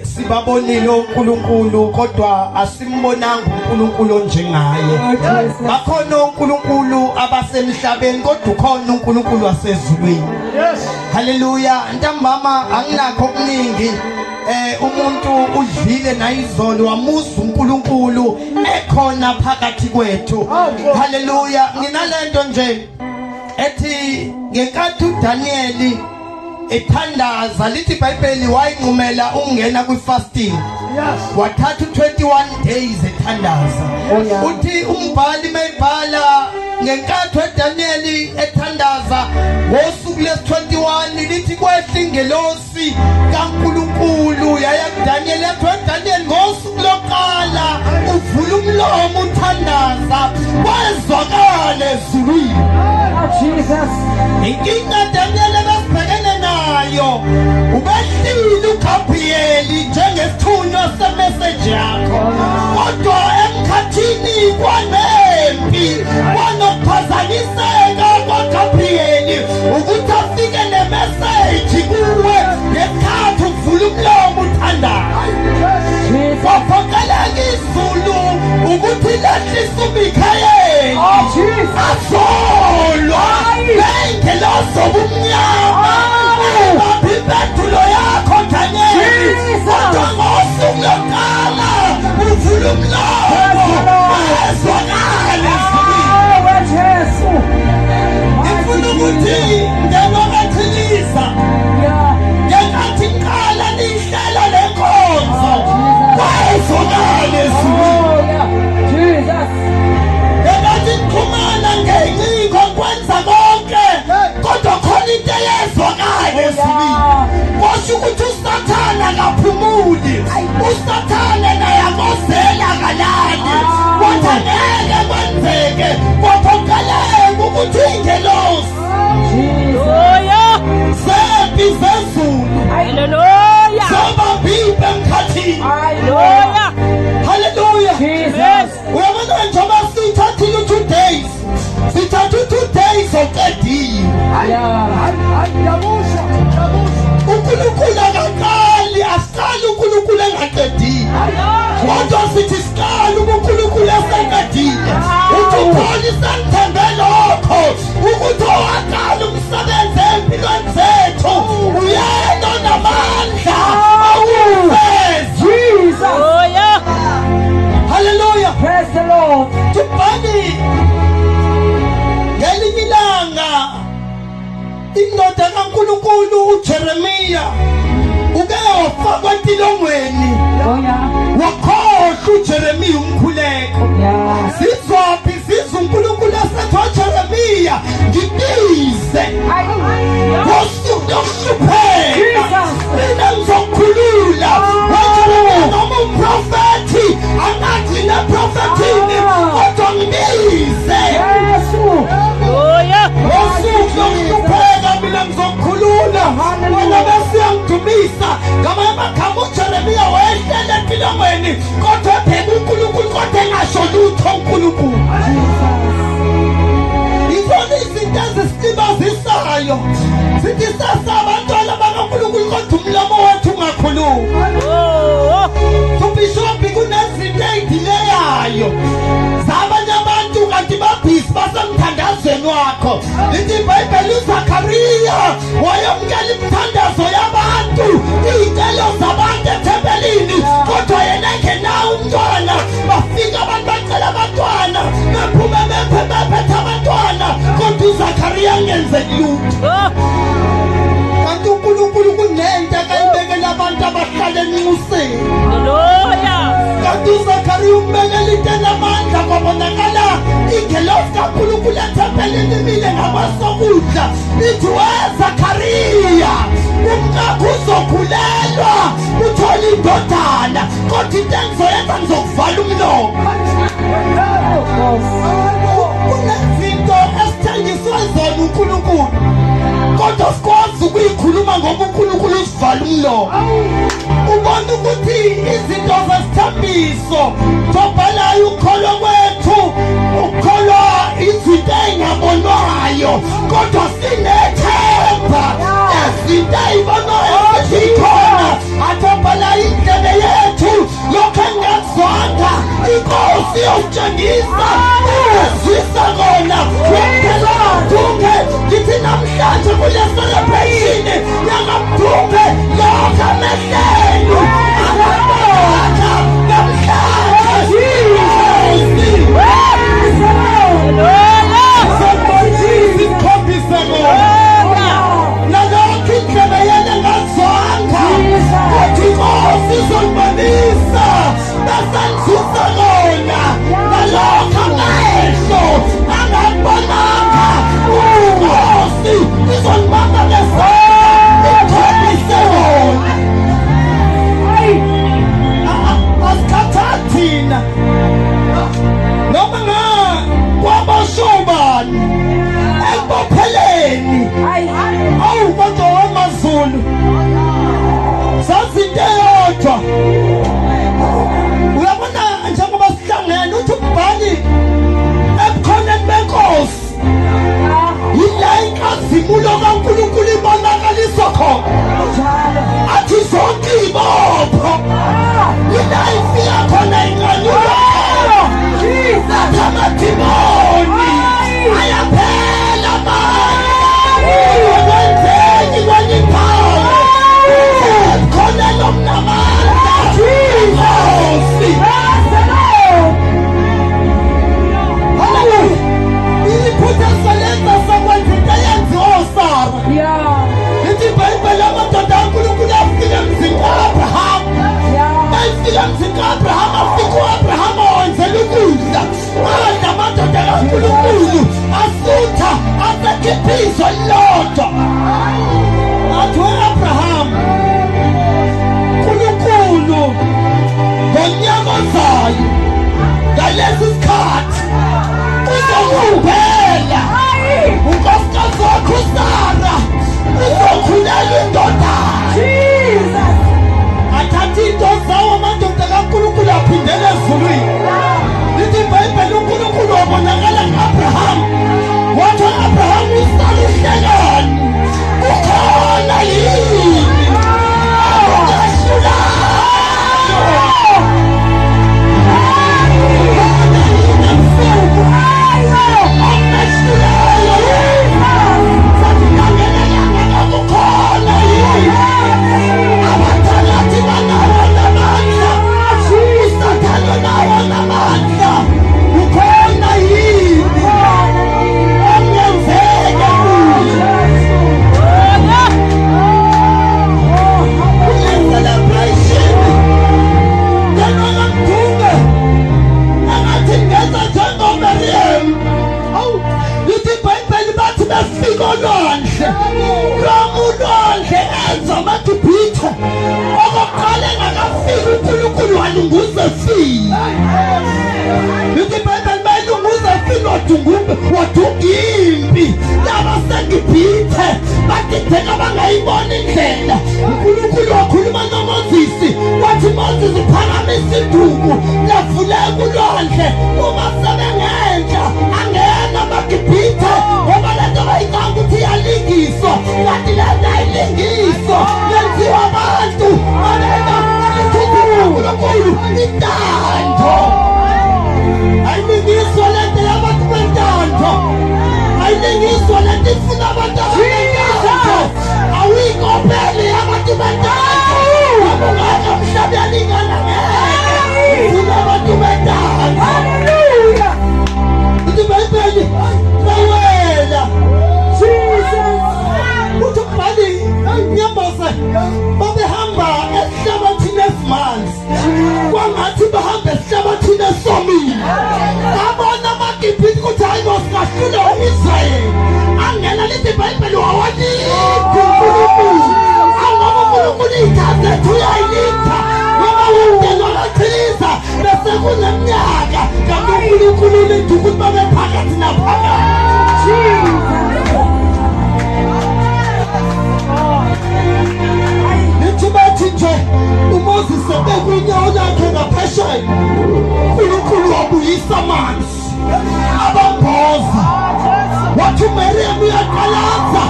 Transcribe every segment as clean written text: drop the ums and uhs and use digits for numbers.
Sibabonile uNkulunkulu kodwa asimbonanga uNkulunkulu njengaye. Bakhona uNkulunkulu abasemhlabeni kodwa ukhona uNkulunkulu wasezulwini. Haleluya. Ntambama anginakho okuningi. Umuntu udlile nayizolo wamuza uNkulunkulu ekhona phakathi kwethu. Haleluya. Nginalento nje ethi ngenkathi uDaniel ethandaza lithi iBhayibheli wayinqumela ungena kwi-fasting. Wathatha 21 days ethandaza. Uthi umbhali mayibhala ngenkathi uDaniel ethandaza ngosuku lesi-21 lithi kwehla ingelosi kaNkulunkulu yaya kuDaniel ethi uDaniel ngosuku lokuqala uvula umlomo uthandaza kwezwakala ezulwini. Jesus. Inkinga Daniel ebesibhekene nayo ubehlile uGabrieli njengesithunywa semessage yakho. Kodwa emkhathini kwanempi kwanokuphazamiseka kwaGabrieli ukuthi afike nemessage kuwe ngesikhathi uvula umlomo uthandaza. Kwaphokeleka izulu ukuthi lehlisa uMikhayeli azolwa ngengelosi obumnyama impendulo yakho Daniel. Kodwa ngosuku lokuqala uvula umlomo ezwakala Jesu. Ngifuna ukuthi njengobathilisa ngenkathi ngiqala nihlela lenkonzo kwezwakala Jesus. Ngenkathi ngikhumana ngencingo kwenza konke kodwa khona into eyezwakala ezulwini. Kwasho ukuthi uSathane akaphumuli, uSathane naye akozela kalali. Wathi angeke kwenzeke kwaphoqeleka ukuthi ingelosi zempi zezulu zobabhibhe emkhathini. Haleluya. Uyabona njengoba sithathile 2 days, sithatha 2 days oqedile. uNkulunkulu akaqali, asiqali uNkulunkulu engaqedile. Kodwa sithi siqali uNkulunkulu eseqedile. Uthi ukhona isangithembe lokho ukuthi owaqala umsebenzi empilweni zethu uyena onamandla awufeza. Jesus. Hallelujah. Praise the Lord. Tubani ngelinye ilanga indoda kaNkulunkulu uJeremiya uke wafakwa entilongweni. Wakhohlwa uJeremiya umkhuleko. Sizwaphi sizwa uNkulunkulu asethi uJeremiya ngibize ngosuku lokuhlupheka mina ngizokukhulula. uJeremiya noma umprofethi angathi neprofethini kodwa ngibize ngosuku lokuhlupheka mina ngizokukhulula. Wena besiyangidumisa ngamanye amagama uJeremiya wayehlele entilongweni kodwa ebheka uNkulunkulu kodwa engasho lutho uNkulunkulu. Izona izinto ezisilibazisayo sithi sasaba abantwana bakaNkulunkulu kodwa umlomo wethu ungakhuluma. Ubishophi kunezinto ey'dileyayo zabanye abantu kanti babhisi basemthandazweni wakho. Lithi iBhayibheli uZakhariya wayamukela imithandazo yabantu, iy'celo zabantu ethempelini kodwa yena engenawo umntwana. Bafika abantu bacela abantwana bephume bephethe abantwana kodwa uZakhariya angenzeki lutho. Kanti uNkulunkulu kunento akayibekela abantu abahlala enxuseni. Kanti uZakhariya umbekela into enamandla kwabonakala ingelosi kaNkulunkulu ethempelini imile ngamasokudla. Ithi weZakhariya umkakho uzokhulelwa uthole indodana kodwa into engizoyenza ngizokuvala umlomo. Kunezinto esithengiswe zona uNkulunkulu kodwa sikwazi ukuyikhuluma ngoba uNkulunkulu usivala umlomo. Ubona ukuthi izinto zesithambiso tobhalayo ukholwa kwethu ukholwa izinto engabonwayo kodwa sinethemba Ibonayo ikhona atophala indlebe yethu lokho engazwanga inkosi yokutshengisa ezisa kona wempela Mdunge ngithi namhlanje kule celebration yangaMdunge lokho amehlenu angabona namhlanje sikhombise kona nalokho indlebe yena engazwanga kuthi inkosi izolibonisa besenzisa kona nalokho amehlo angakubonanga inkosi izolibamba ngesandla ikhombise kona asikhathathi thina noma kwaboshobani ekubopheleni awubantu wamaZulu sazinto eyodwa uyabona njengoba sihlangene uthi ubhali ebukhoneni benkosi yila inkazimulo kaNkulunkulu ibonakaliswa khona athi zonke ibopho yila ifika khona inkanulo amadimoni ayaphela manje ukwenzeki kwaliphawu khona lomnamandla inkosi haleluya iphutha salenza sakwenza into eyenziwa uSara lithi iBhayibheli amadoda kaNkulunkulu afika emzini ka-Abraham ayifika emzini ka-Abraham afika u-Abraham awenzela ukudla adla amadoda kaNkulunkulu asutha asekhipha izwi elilodwa athi we-Abraham uNkulunkulu ngonyaka ozayo ngalesi sikhathi uzokuphela unkosikazi wakho uSara uzokhulela indodana athatha into zawo amadoda kaNkulunkulu aphindele ezulwini lithi iBhayibheli uNkulunkulu wabonakala ku-Abraham wathi u-Abraham uSara uhlekani ukhona yini Ulwandle enza amaGibhithe okokuqala engakafiki uNkulunkulu walunguza efile lithi iBhayibheli bayilunguza efile wadunga impi yabaseGibhithe badideka bangayiboni indlela uNkulunkulu wakhuluma noMoses wathi Moses phakamisa induku lavuleka ulwandle uma sebengenhla angena amaGibhithe ngoba lento bayicanga ukuthi iyalingiswa kanti lento ayilingiswa yenziwa abantu abena uNkulunkulu intando ayilingiswa lento yabantu bentando ayilingiswa lento ifuna abantu abentando awuyikopeli yabantu bentando abungaka mhlabe yalingana ngeke ifuna abantu bentando haleluya ithi iBhayibheli bawela uthi ubhali nyamboza babehamba esihlabathini esimanzi kwangathi bahamba esihlabathini esomile babona amaGibhithe ukuthi hayi bosingahlule u-Israyeli angena lithi iBhayibheli wawalikha uNkulunkulu angoba uNkulunkulu iy'tha zethu uyayilipha ngoba wendelo kachiliza bese kuneminyaka kanti uNkulunkulu ulinda ukuthi babe phakathi naphakathi lithi bathi nje uMoses ebekwiinyawo lakhe ngaphesheya uNkulunkulu wabuyisa amanzi abamboza wathi uMariam uyaqalaza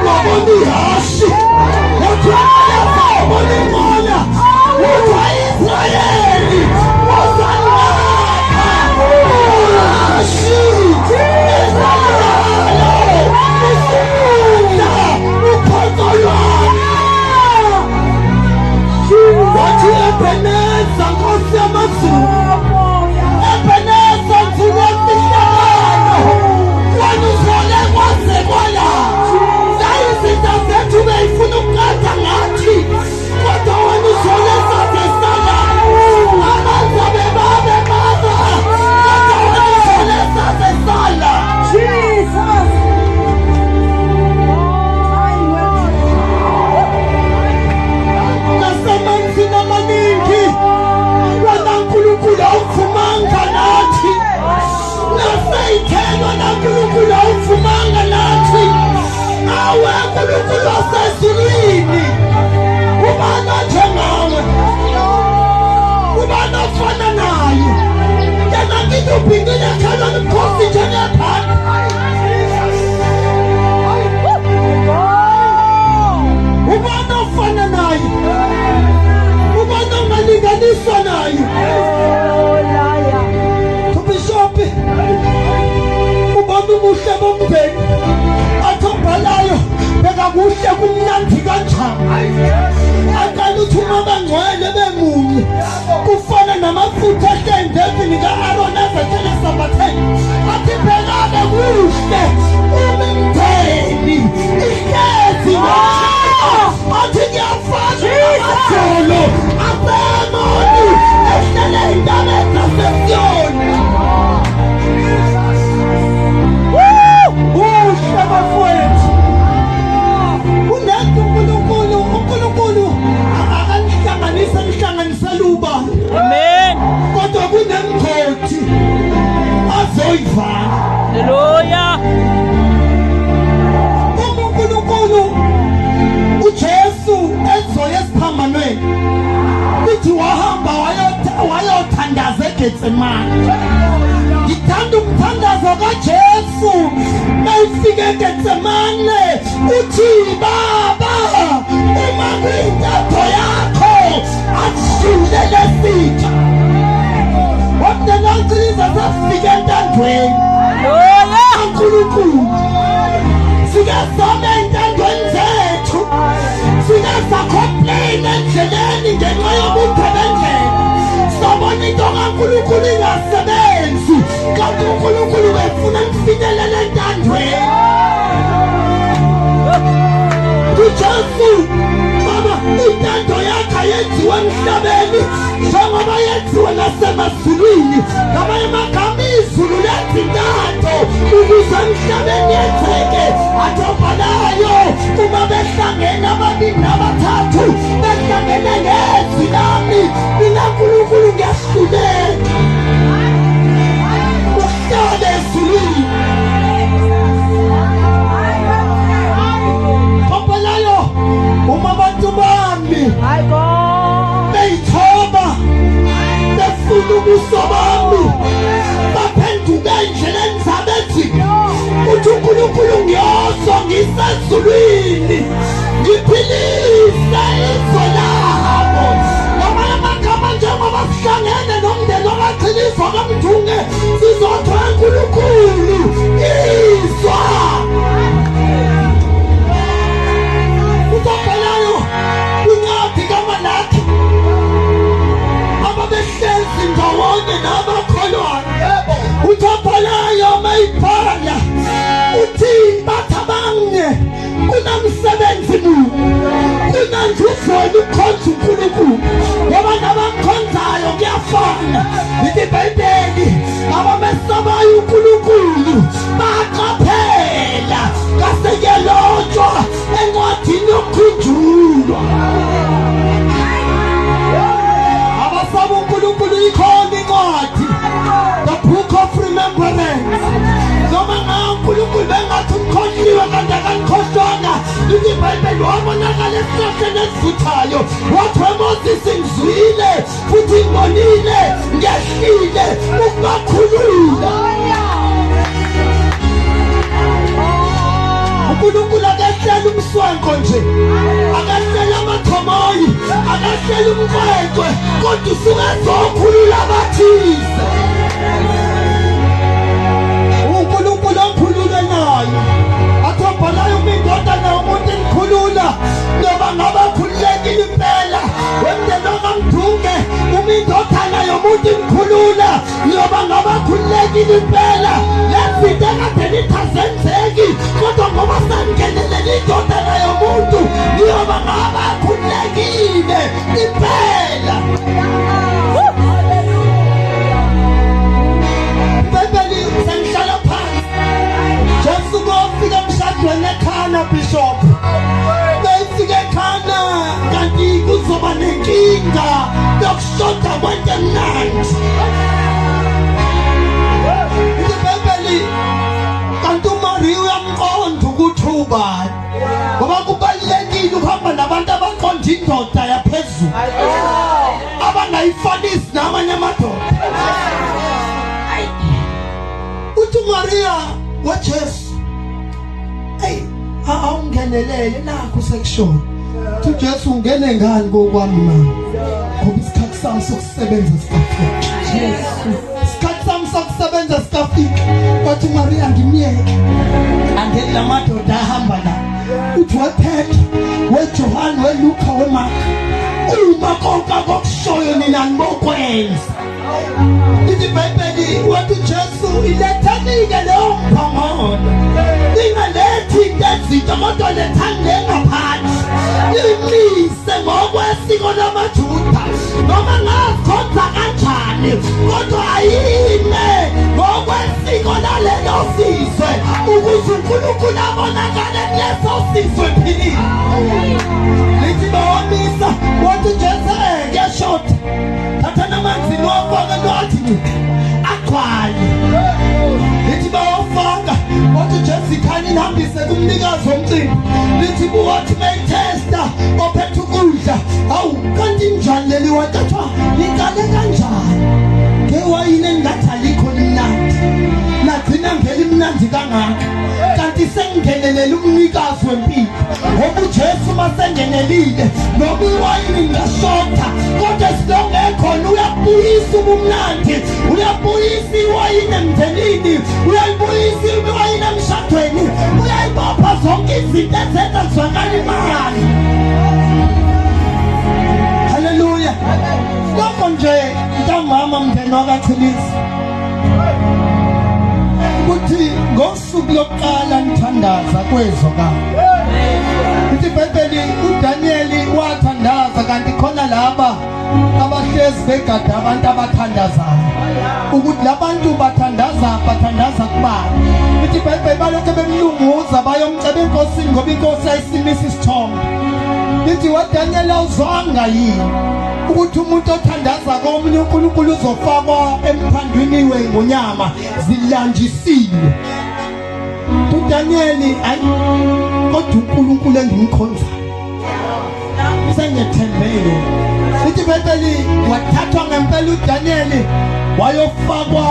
wabona ihashe Ebeneza Nkosi yamazulu, Ebeneza Mvula yesihlakano, wena uzole kwaze kwala. Izinto zethu beyifuna ukukada ngathi, kodwa wena uzole saze sala. Amanzi abebabe baba, kodwa wena uzole saze sala. Jesus. Nasemanzini amaningi, wena Nkulunkulu awuvumanga nathi. Naseyithelwa naNkulunkulu awuvumanga nathi. Awe Nkulunkulu wasezulwini, ubani onjengawe, ubani ofana naye. Yena ngithi uphindile khala nomkhosi njengebhadi. Ubani ofana naye, ubani ongalinganiswa naye. Tubishopi ubani ubuhle bomndeni athobhalayo, beka kuhle kumnandi kanjani. Aqala uthi uma bangcwele bemunye kufana namafutha ehlendezini ka-Aroni azethele esambatheni. Athi bhekabe kuhle umndeni ihlezi athi kuyafana namajolo asemoni ehlele ey'ntabeni zaseSiyoni. Kuhle bafowethu, kunento uNkulunkulu akanihlanganisela ubani. Amen. Kodwa kunemgodi azoyivala. Haleluya. uNkulunkulu uJesu ezoya esiphambanweni, uthi wahamba wayothandaza eGetsemane. Ngithanda umthandazo kaJesu mayifike eGetsemane, uthi Baba, uma kuyintetho yakho asishule lesitsha. Wamnenantsiliza safika entandweni. Nkulunkulu sike some entandweni zethu, sike sakhompleyina endleleni ngenxa yobugebengendlela. Sabona into kaNkulunkulu ingasebenzi, kanti uNkulunkulu wefuna ngifinyelele entandweni. uJesu Baba, intando yakho ayenziwe emhlabeni njengoba yenziwe nasemazulwini. Ngamanye amagama izulu lenza intando ukuze emhlabeni yenzeke. Athobhalayo uma behlangene ababili nabathathu, behlangene ngezwi lami, mina Nkulunkulu ngiyahluleka uhlale ezulwini. Thobhalayo uma abantu bami beyithoba befuna ubuso bami, baphenduka endleleni zabo ezimbi, uthi uNkulunkulu ngiyozwa ngisezulwini ngiphilise izwe labo. Ngamanye amagama njengoba sihlangene nomndeni wakachilizwa kaMdunge, sizothola uNkulunkulu izwa. Uthobhalayo incwadi kaMalaki, ababehlezi ndawonye nabakholwayo. Uthobhalayo mayibhala uthi bathabanye kunamsebenzi munye, kunanjuzweni ukhonza uNkulunkulu, ngoba nabamkhonzayo kuyafana. Ithi iBhayibheli abamesabayo uNkulunkulu baqaphela, kaseyelotshwa encwadini yokukhunjulwa. Abasaba uNkulunkulu ikhona incwadi, the book of remembrance. Noma uNkulunkulu bengathi umkhohliwe kanti akanikhohlwanga. Ithi iBhayibheli wabonakala esihlahleni esivuthayo, wathi weMoses ngizwile futhi ngibonile, ngehlile ukubakhulula. uNkulunkulu akahlela umswanko nje, akahlela amathomoyi, akahlela umqweqwe, kodwa usuke ezokhulula abathise. uNkulunkulu angikhulule nayo. Athobhalayo uma indodana yomuntu enikhulula, noma ngabe khululekile impela, wemndeni wakaMdunge senzekile impela lezinto ekade nithazenzeki kodwa ngoba sangenelele indoda yomuntu niyoba ngabakhululekile impela. Bebeli sengihlala phansi Jesu kofika emshadweni ekhana Bishop befike ekhana kanti kuzoba nenkinga yokushoda kwento emnandi. Bebeli kanti uMaria uyamqonda ukuthi ubani ngoba kubalulekile ukuhamba nabantu abaqonda indoda yaphezulu abangayifanisi namanye amadoda. Uthi Maria waJesu awungenelele nakho sekushona. Uthi Jesu ungene ngani kokwami mama ngoba isikhathi sami sokusebenza sikafika. Isikhathi sami sokusebenza sikafika. Wathi Maria ngimyeke angene lamadoda ahamba la. Uthi wePetro weJohane weLuka weMark uma konke akushoyo nina nibokwenza. Ithi iBhayibheli wathi Jesu ilethanike leyo mphongolo ingalethi ngezinto kodwa lethande ngaphansi imise ngokwesiko lamaJuda noma ngakhonza kanjani kodwa ayime ngokwesiko lalelo sizwe ukuze uNkulunkulu abonakale kuleso sizwe philile. Lithi bawamisa wathi Jesu ngiyashota thatha namanzi nowafaka lwathi agcwale. Lithi bawafaka wathi Jesu ikhani nihambise kumnikazi womcimbi. Lithi buwathi mayitesta ophethe ukudla awu kanti njani leli wathwa liqale kanjani ngewayini engathi alikho limnandi nagcina ngelimnandi kangaka kanti sengingenelele umnikazi wempilo ngoba uJesu masengenelile noma iwayini ngashotha kodwa silongekhona uyabuyisa ubumnandi uyabuyisa iwayini emndenini uyayibuyisa iwayini emshadweni uyayibopha zonke izinto ezenza zwakale imali. Haleluya. Lokho nje ntamama mndeni wakaChilisi ukuthi ngosuku lokuqala nithandaza kwezokala. Ithi iBhayibheli uDaniel wathandaza kanti khona laba abahlezi begada abantu abathandazayo ukuthi labantu bathandaza kubani. Ithi iBhayibheli balokho bemlunguza bayomceba inkosini ngoba inkosi ayisimisa isithombe. Lithi waDaniel awuzwanga yini ukuthi umuntu othandaza komunye uNkulunkulu uzofakwa emphandweni wenyama zilanjisiwe. uDaniel ayi kodwa uNkulunkulu engimkhonzayo sengethembele. Lithi iBhayibheli wathathwa ngempela uDaniel wayofakwa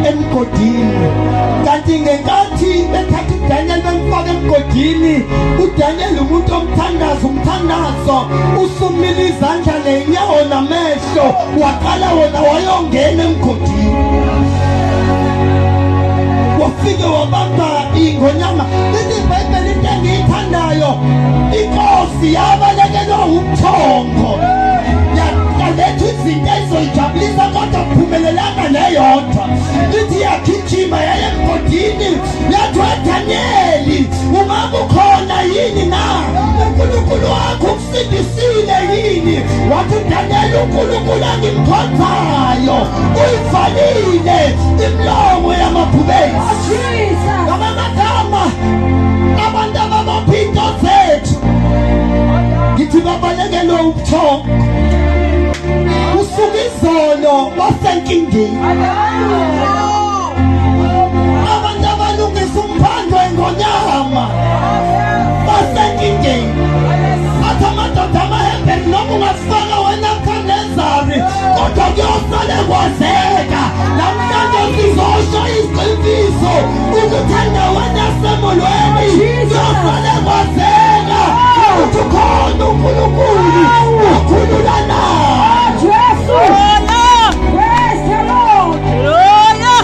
emgodini kanti ngenkathi bethatha uDaniel bemfaka emgodini uDaniel umuntu umthandazo usumile izandla nenyawo namehlo waqala wona wayongena emgodini wafike wabamba ingonyama. Lithi iBhayibheli into engiyithandayo inkosi yabalekelwa ubuthongo yaletha izinto ezizoyijabulisa kodwa kuphumelelanga neyodwa. Lithi yagijima yaya emgodini yathi uDaniel ungabe ukhona yini na uNkulunkulu wakho ukusindisile yini. Wathi uDaniel uNkulunkulu angimkhonzayo uyivalile imlomo yamabhubesi. Ngamagama abantu ababaphinto zethu ngithi babalekelwe ubuthongo usuka izolo basenkingeni. Abantu abalungisa umphando engonyama basenkingeni. Athi amadoda amahembe noma ungafaka wena Khanezari kodwa kuyosale kwazeka namhlanje sizosho iqiniso ukuthanda wena semolweni kuyosale kwazeka ukuthi ukhona uNkulunkulu ukhulula nawe Jesu. Praise the Lord. Hallelujah.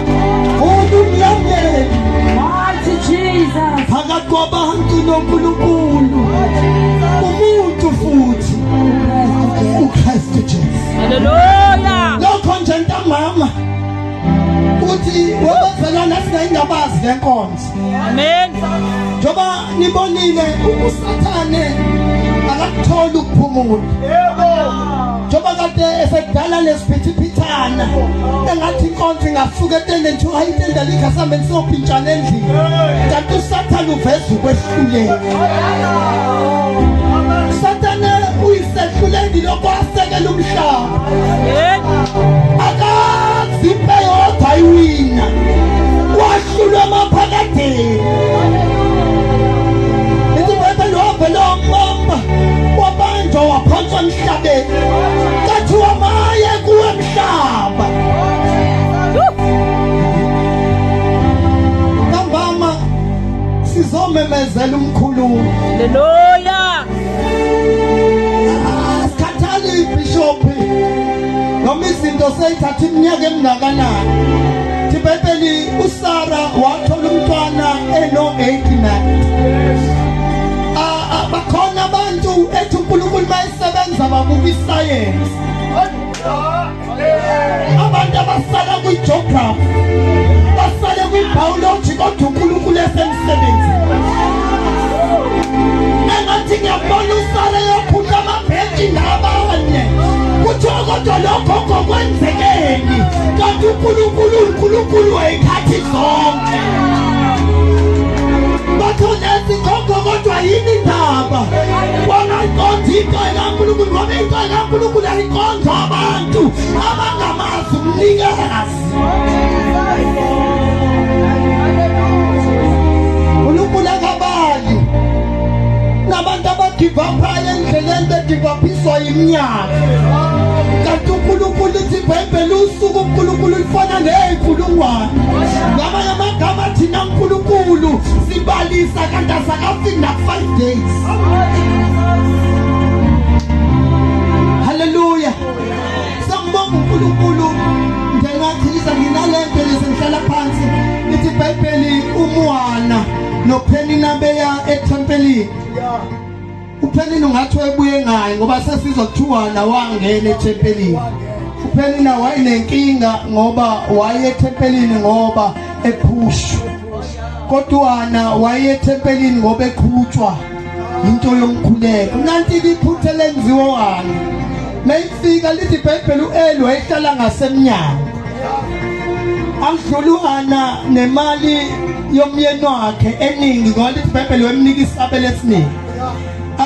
Umyamyeni mighty Jesus phakathi kwabantu noNkulunkulu umuntu futhi uKristu Jesu. Hallelujah. Lokho nje ntamama uthi ilwazi lenkonzo. Amen. Njoba nibonile uSathane akakutholi ukuphumula. Njoba kade esedala lesiphithipithana engathi inkonzo ingasuka etende nje ayitenda likhasambe sizophintshana endlini. Kanti uSathane uveza ukwehluleka. Sathane uyisehluleki lokwasekela umhlaba. Akazipe yodwa ayiwina. Wahlulwa maphakade. Ithi lovela mama wabanjwa waphanswa emhlabeni. Kathi wamaye kuwe emhlaba. Nambama sizomemezela umkhululo. Hallelujah. Sikhathali bishop. Noma izinto seyithatha iminyaka emingakanani. Ibhayibheli uSara wathola umntwana eno-89. Bakhona abantu ethi uNkulunkulu mayisebenza babuka isayensi. Abantu abasala kwi-geography, basale kwi-biology kodwa uNkulunkulu esemsebenzi. Engathi ngiyabona uSara yophutha amabheji nabanye. Kuthiwa kodwa lokho kokwenzekeni. Kanti uNkulunkulu wayikhathi zonke. Bathona izikhongo kodwa yini indaba? Wangayiqondi inkosi kaNkulunkulu ngoba inkosi kaNkulunkulu ayiqonda abantu abangamazi umnikazi. uNkulunkulu akabali nabantu abagivaphayo endleleni begivapiswa iminyaka. Kanti uNkulunkulu uthi iBhayibheli usuku uNkulunkulu lifana ney'nkulungwane. Ngamanye amagama thina uNkulunkulu sibalisa kanti asakafiki na-5 days. Hallelujah. Sangibonga uNkulunkulu ngengathisa nginalento lesengihlala phansi. Ithi iBhayibheli uMwana noPhenina beya ethempelini. uPhenina ungathi wayebuye ngayo ngoba sesizwa kuthiwa nawangena ethempelini. uPhenina wayenenkinga ngoba waye ethempelini ngoba ephushwa. Kodwa waye ethempelini ngoba ekhutshwa into yomkhuleko. Nanti iphuthe lenziwa wani. Mayifika lithi iBhayibheli uEli wayehlala ngasemnyango. Angidlulwana nemali yomyeni wakhe eningi ngoba lithi iBhayibheli wemnika isabelo esiningi.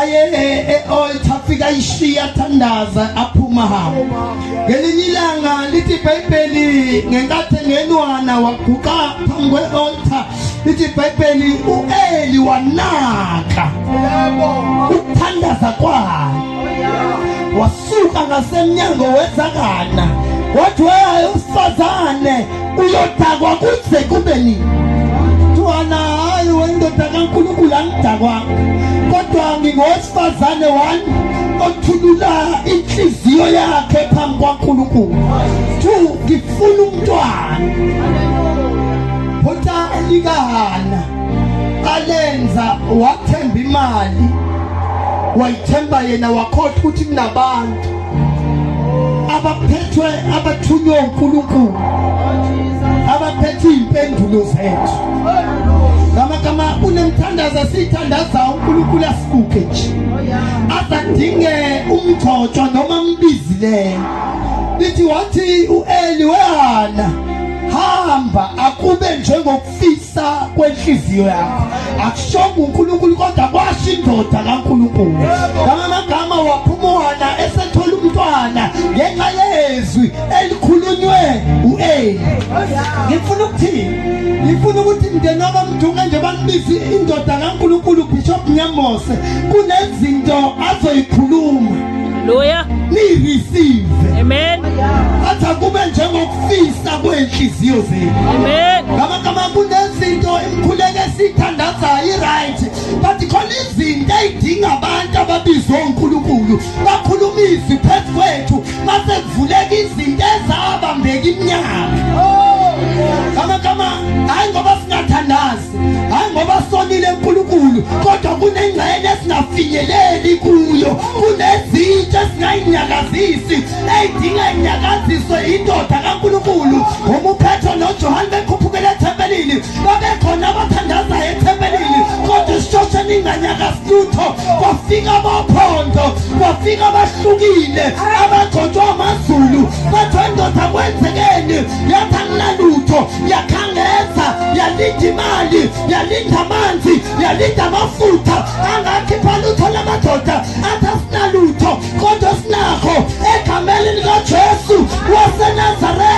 Aye e-altar fika ishiya thandaza aphuma hamba. Ngelinye ilanga lithi iBhayibheli ngenkathi engenwana waguqa phambi kwe-altar. Lithi iBhayibheli uEli wanaka ukuthandaza kwakhe. Wasuka ngasemnyango wezakana. Wathi wewe usifazane uyodakwa kuze kube nini? Tuana hayi wendoda kaNkulunkulu angidakwa. Kodwa ngingowesifazane wani othulula inhliziyo yakhe phambi kwaNkulunkulu. Ngifuna umntwana. Photha likahana alenza wathemba imali. Wayithemba yena wakhohlwa ukuthi kunabantu abaphethwe abathunywe uNkulunkulu. Abaphethe impendulo zethu. Ngamagama unemthandaza sithandaza uNkulunkulu asibuke nje. Azadinge umgcotshwa noma umbizile. Lithi wathi uEli wehana hamba akube njengokufisa kwenhliziyo yakho. Akushonga uNkulunkulu kodwa kwasho indoda kaNkulunkulu. Ngamagama waphumwana esethola umntwana ngenxa yezwi elikhulunywe uEli. Ngifuna ukuthi mndeni wabamdunga nje banibize indoda kaNkulunkulu Bishop Nyamose kunezinto azoyikhuluma. Hallelujah. Ni receive. Amen. Athi kube njengokufisa kwenhliziyo zenu. Amen. Ngamagama kunezinto emkhuleke sithandazayo i-right. But khona izinto ezidinga abantu ababizwe uNkulunkulu bakhuluma izwi phezu kwethu mase kuvuleka izinto ezabambeka iminyaka. Ngamagama hayi ngoba singathandazi, hayi ngoba sonile uNkulunkulu, kodwa kunengxenye esingafinyeleli kuyo. Kunezinto esingayinyakazisi ezidinga inyakaziswe indoda kaNkulunkulu. Uma uPetro noJohane bekhuphukela ethempelini babekho kweza nyakasitutho, kwafika abaphondo, kwafika abahlukile, abagcotshwa amazulu, bathi wendoda kwenzekeni, yathi anginalutho, yakhangeza, yalinda imali, yalinda amanzi, yalinda amafutha, angakhipha lutho lamadoda, athi asinalutho, kodwa sinakho egameni likaJesu waseNazaretha.